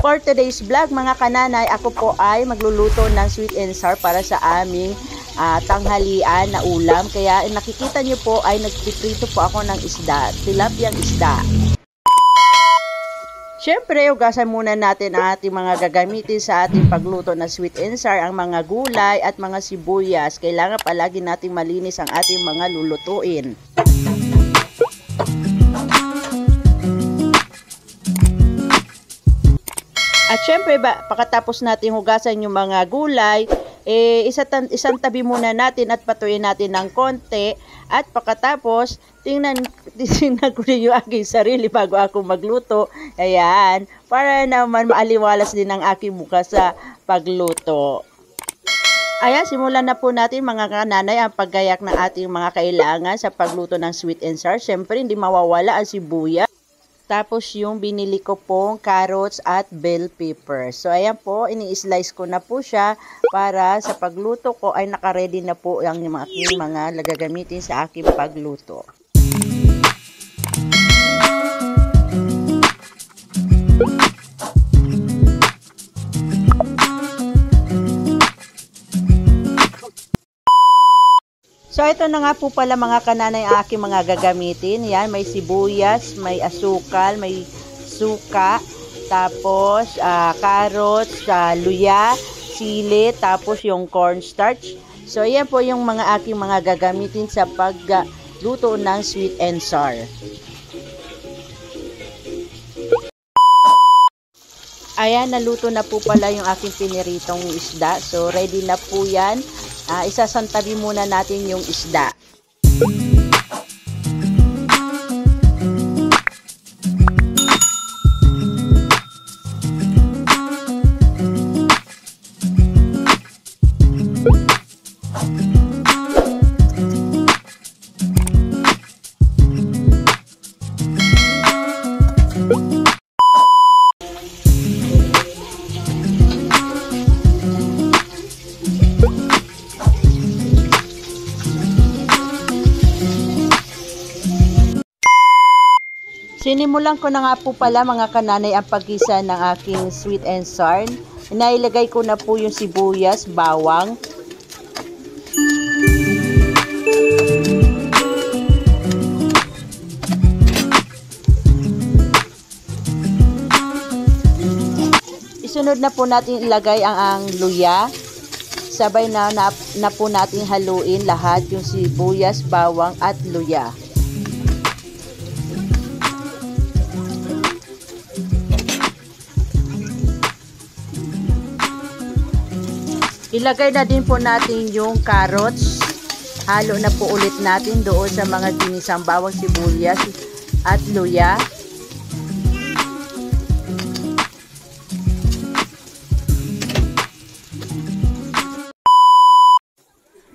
For today's vlog mga kananay, ako po ay magluluto ng sweet and sour para sa aming tanghalian na ulam. Kaya nakikita nyo po ay nagpiprito po ako ng isda, tilapiyang isda. Siyempre, hugasan muna natin ang ating mga gagamitin sa ating pagluto na sweet and sour, ang mga gulay at mga sibuyas. Kailangan palagi nating malinis ang ating mga lulutuin. At syempre, pagkatapos natin hugasan yung mga gulay, isang tabi muna natin at patuyin natin ng konti. At pagkatapos, tingnan ko rin yung aking sarili bago ako magluto. Ayan, para naman maaliwalas din ang aking mukha sa pagluto. Ayan, simulan na po natin mga kananay ang paggayak ng ating mga kailangan sa pagluto ng sweet and sour. Syempre, hindi mawawala ang sibuyas. Tapos yung binili ko pong carrots at bell pepper. So ayan po, ini-slice ko na po siya para sa pagluto ko ay naka-ready na po ang aking mga gagamitin sa aking pagluto. So ito na nga po pala mga kananay ang aking mga gagamitin. Yan, may sibuyas, may asukal, may suka, tapos carrots, luya, sili, tapos yung cornstarch. So ayan po yung mga aking mga gagamitin sa pagluto ng sweet and sour. Ayan, naluto na po pala yung aking piniritong isda. So ready na po yan. Isasantabi muna natin yung isda. Sinimulan ko na nga po pala mga kananay ang paggisa ng aking sweet and sour. Nailagay ko na po yung sibuyas, bawang. Isunod na po natin ilagay ang luya. Sabay na po natin haluin lahat yung sibuyas, bawang at luya. Ilagay na din po natin yung carrots. Halo na po ulit natin doon sa mga ginisang bawang, sibuyas at luya.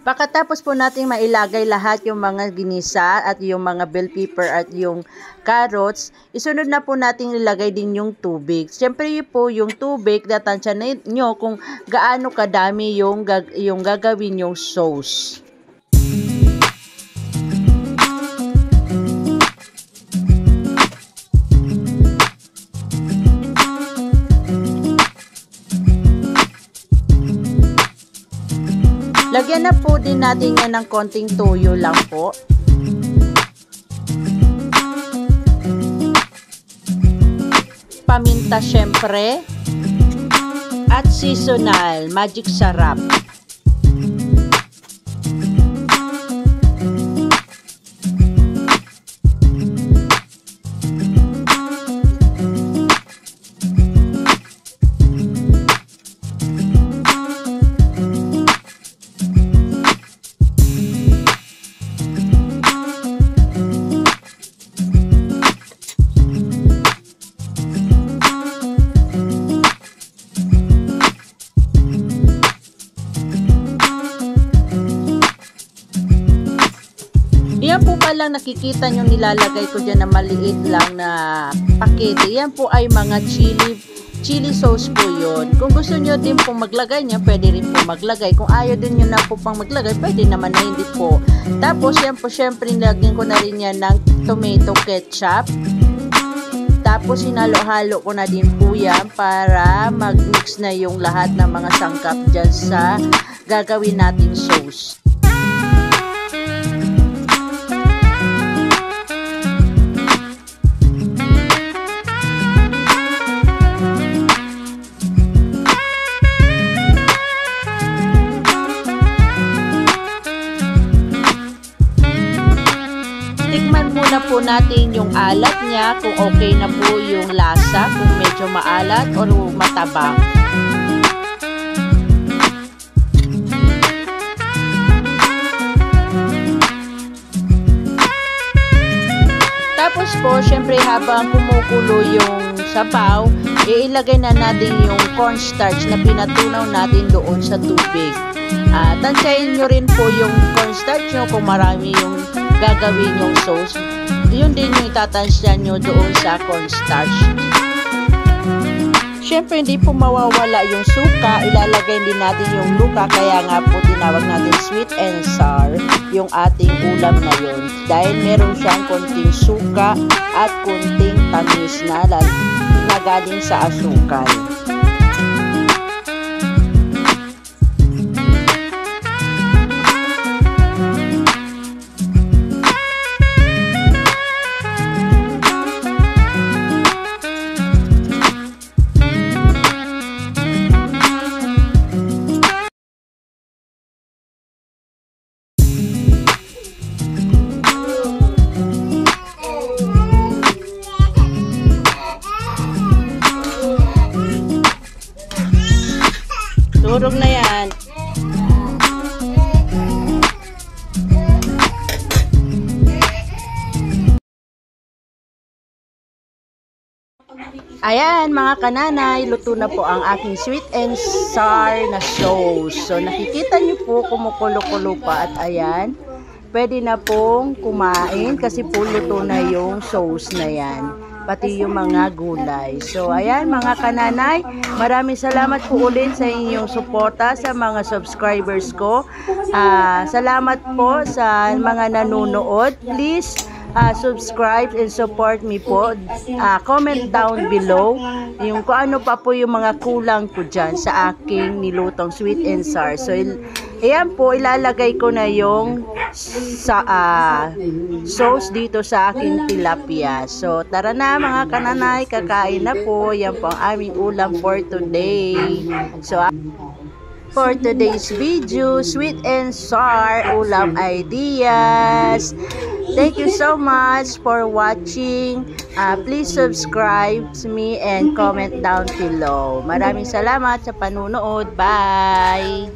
Pagkatapos po natin mailagay lahat yung mga ginisa at yung mga bell pepper at yung carrots, isunod na po natin ilagay din yung tubig. Siyempre po yung tubig, tatansyahin nyo kung gaano kadami yung gagawin yung sauce. Lagyan na po din natin yan ng konting toyo lang po. Paminta syempre. At seasonal, magic sarap. Yan po palang nakikita nyo nilalagay ko dyan na maliit lang na pakete. Yan po ay mga chili sauce po yun. Kung gusto nyo din po maglagay niya, pwede rin po maglagay. Kung ayaw din nyo na po pang maglagay, pwede naman na hindi po. Tapos yan po syempre nilagyan ko na rin yan ng tomato ketchup. Tapos sinalo-halo ko na din po yan para mag-mix na yung lahat ng mga sangkap dyan sa gagawin nating sauce. Tikman muna po natin yung alat niya, kung okay na po yung lasa, kung medyo maalat o matabang. Tapos po, syempre habang kumukulo yung sabaw, ilagay na natin yung cornstarch na pinatunaw natin doon sa tubig. Tansyahin nyo rin po yung cornstarch nyo kung marami yung gagawin yung sauce. Yun din yung itatansyan nyo doon sa cornstarch. Syempre hindi po mawawala yung suka, ilalagay din natin yung luka, kaya nga po tinawag natin sweet and sour yung ating ulam na yun. Dahil meron siyang konting suka at konting tamis na galing sa asukal. Turog na yan. Ayan mga kananay, luto na po ang aking sweet and sour na sauce. So nakikita niyo po kumukulo-kulo pa at ayan, pwede na pong kumain kasi po luto na yung sauce na yan. Pati yung mga gulay. So, ayan mga kananay, maraming salamat po ulit sa inyong suporta sa mga subscribers ko. Salamat po sa mga nanonood. Please, subscribe and support me po. Comment down below yung kung ano pa po yung mga kulang ko dyan sa aking nilutong sweet and sour. So, ayan po, ilalagay ko na yung sauce dito sa aking tilapia. So, tara na mga kananay, kakain na po. Yan po ang aming ulam for today. So, for today's video, sweet and sour ulam ideas. Thank you so much for watching. Please subscribe to me and comment down below. Maraming salamat sa panunood. Bye!